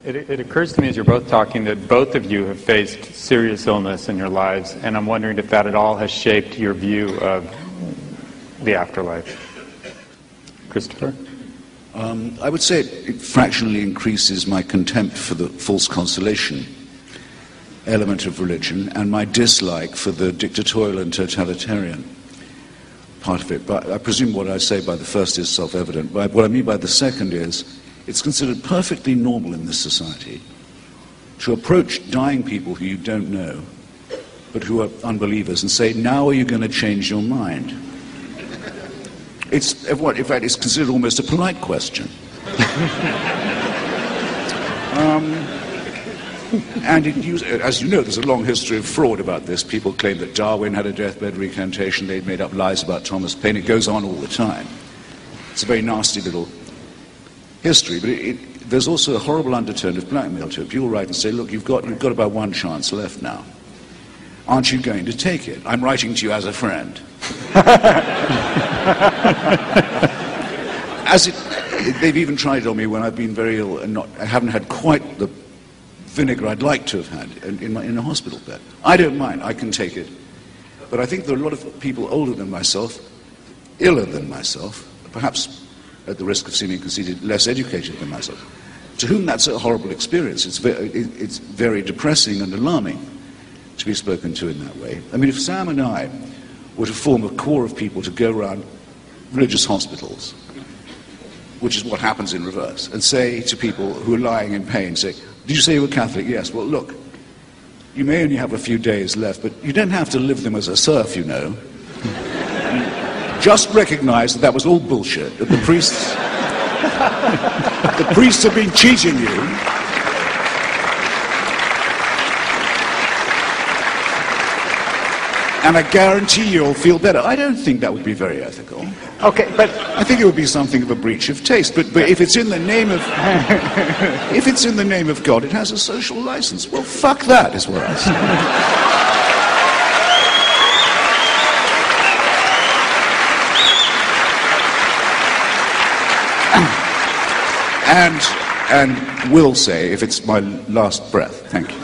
It occurs to me as you're both talking that both of you have faced serious illness in your lives, and I'm wondering if that at all has shaped your view of the afterlife. Christopher? I would say it fractionally increases my contempt for the false consolation element of religion and my dislike for the dictatorial and totalitarian part of it. But I presume what I say by the first is self-evident. But what I mean by the second is it's considered perfectly normal in this society to approach dying people who you don't know but who are unbelievers and say, now are you going to change your mind? In fact, it's considered almost a polite question. And as you know, there's a long history of fraud about this. People claim that Darwin had a deathbed recantation. They'd made up lies about Thomas Paine. It goes on all the time. It's a very nasty little history, but there's also a horrible undertone of blackmail to it. People write and say, look, you've got about one chance left now. Aren't you going to take it? I'm writing to you as a friend. They've even tried it on me when I've been very ill and I haven't had quite the vinegar I'd like to have had in a hospital bed. I don't mind, I can take it. But I think there are a lot of people older than myself, iller than myself, perhaps at the risk of seeming conceited, less educated than myself, to whom that's a horrible experience. It's very depressing and alarming to be spoken to in that way. I mean, if Sam and I were to form a core of people to go around religious hospitals, which is what happens in reverse, and say to people who are lying in pain, say, did you say you were Catholic? Yes. Well, look, you may only have a few days left, but you don't have to live them as a serf, you know. Just recognize that was all bullshit, that the priests have been cheating you. And I guarantee you'll feel better. I don't think that would be very ethical. Okay, but I think it would be something of a breach of taste. But if it's in the name of if it's in the name of God, it has a social license. Well, fuck that, is what I say. And will say, if it's my last breath, thank you.